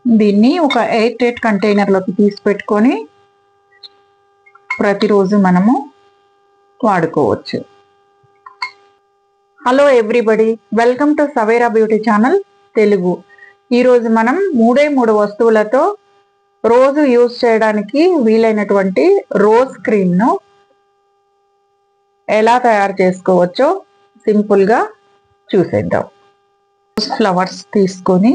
దీన్ని ఒక air tight కంటైనర్లోకి తీసి పెట్టుకొని ప్రతిరోజు మనము వాడుకోవచ్చు. Hello everybody, welcome to Savera beauty channel Telugu. ఈరోజు మనం 3 వస్తువులతో రోజు యూజ్ చేయడానికి వీలైనటువంటి రోజ్ క్రీమ్ను ఎలా తయారు చేసుకోవచ్చో సింపుల్గా చూసేద్దాం. ఫ్లవర్స్ తీసుకొని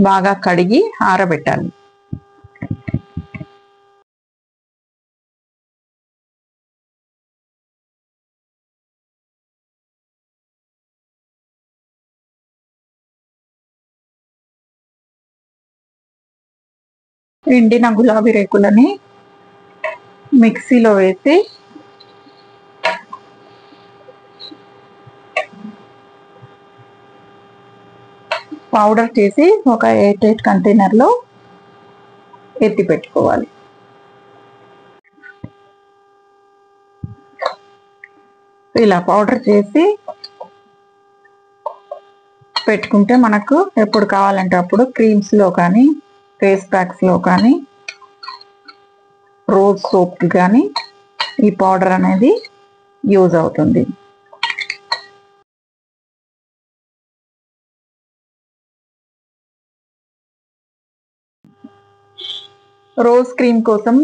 బాగా కడిగి ఆరబెట్టాలి. ఎండిన గులాబీ రేకులని మిక్సీలో వేసి పౌడర్ చేసి ఒక ఎయిర్ టైట్ కంటైనర్లో ఎత్తి పెట్టుకోవాలి. ఇలా పౌడర్ చేసి పెట్టుకుంటే మనకు ఎప్పుడు కావాలంటే అప్పుడు క్రీమ్స్లో కానీ ఫేస్ ప్యాక్స్లో కానీ రోజ్ సోప్కి కానీ ఈ పౌడర్ అనేది యూజ్ అవుతుంది. రోజ్ క్రీమ్ కోసం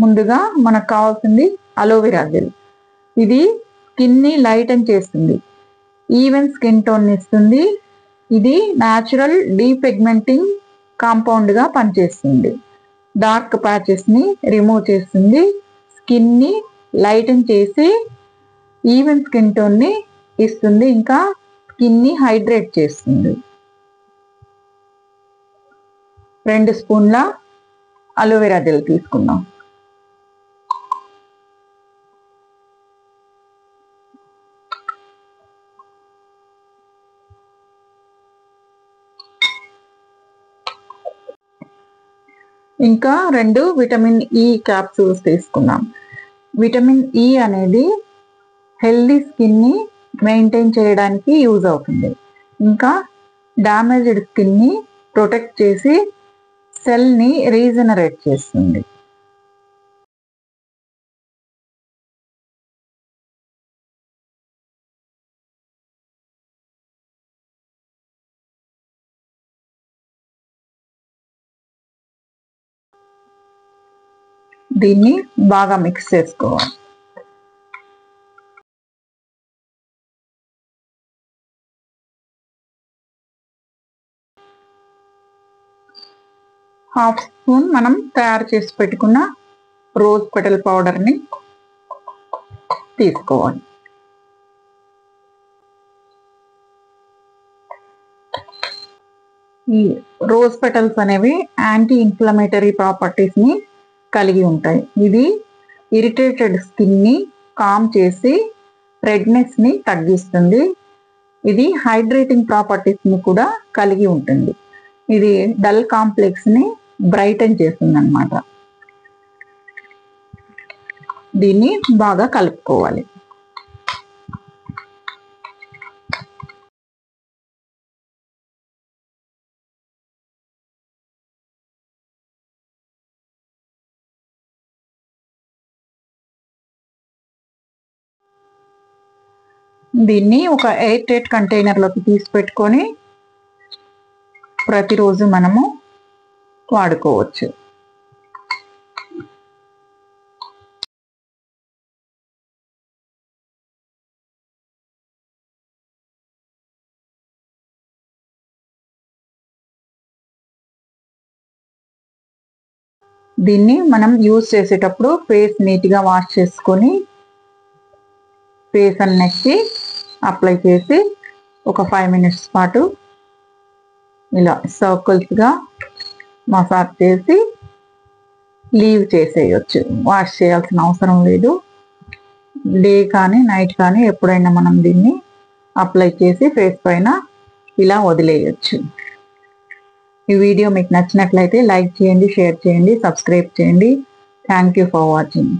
ముందుగా మనకు కావాల్సింది అలోవెరా జెల్. ఇది స్కిన్ని లైటన్ చేస్తుంది, ఈవెన్ స్కిన్ టోన్ ఇస్తుంది. ఇది న్యాచురల్ డీపిగ్మెంటింగ్ కాంపౌండ్గా పనిచేస్తుంది. డార్క్ ప్యాచెస్ని రిమూవ్ చేస్తుంది, స్కిన్ని లైటన్ చేసి ఈవెన్ స్కిన్ టోన్ని ఇస్తుంది, ఇంకా స్కిన్ని హైడ్రేట్ చేస్తుంది. 2 స్పూన్ల అలోవెరా జెల్ తీసుకుందాం. ఇంకా 2 విటమిన్ ఈ క్యాప్సూల్స్ తీసుకుందాం. విటమిన్ ఈ అనేది హెల్దీ స్కిన్ని మెయింటైన్ చేయడానికి యూజ్ అవుతుంది. ఇంకా డ్యామేజ్డ్ స్కిన్ని ప్రొటెక్ట్ చేసి సెల్ని రీజనరేట్ చేస్తుంది. దీన్ని బాగా మిక్స్ చేసుకోవాలి. హాఫ్ స్పూన్ మనం తయారు చేసి పెట్టుకున్న రోజ్ పెటల్ పౌడర్ని తీసుకోవాలి. ఈ రోజ్ పెటల్స్ అనేవి యాంటీ ఇన్ఫ్లమేటరీ ప్రాపర్టీస్ని కలిగి ఉంటాయి. ఇది ఇరిటేటెడ్ స్కిన్ని కామ్ చేసి రెడ్నెస్ని తగ్గిస్తుంది. ఇది హైడ్రేటింగ్ ప్రాపర్టీస్ని కూడా కలిగి ఉంటుంది. ఇది డల్ కాంప్లెక్స్ని బ్రైటన్ చేస్తుంది అన్నమాట. దీన్ని బాగా కలుపుకోవాలి. దీన్ని ఒక ఎయిర్ టైట్ కంటైనర్లోకి తీసి పెట్టుకొని ప్రతిరోజు మనము వాడుకోవచ్చు. దీన్ని మనం యూజ్ చేసేటప్పుడు ఫేస్ నీట్గా వాష్ చేసుకొని ఫేస్ అండ్ నెక్కి అప్లై చేసి ఒక 5 మినిట్స్ పాటు ఇలా సర్కిల్స్గా మసాజ్ చేసి లీవ్ చేసేయచ్చు. వాష్ చేయాల్సిన అవసరం లేదు. డే కానీ నైట్ కానీ ఎప్పుడైనా మనం దీన్ని అప్లై చేసి ఫేస్ పైన ఇలా వదిలేయచ్చు. ఈ వీడియో మీకు నచ్చినట్లయితే లైక్ చేయండి, షేర్ చేయండి, సబ్స్క్రైబ్ చేయండి. Thank you for watching.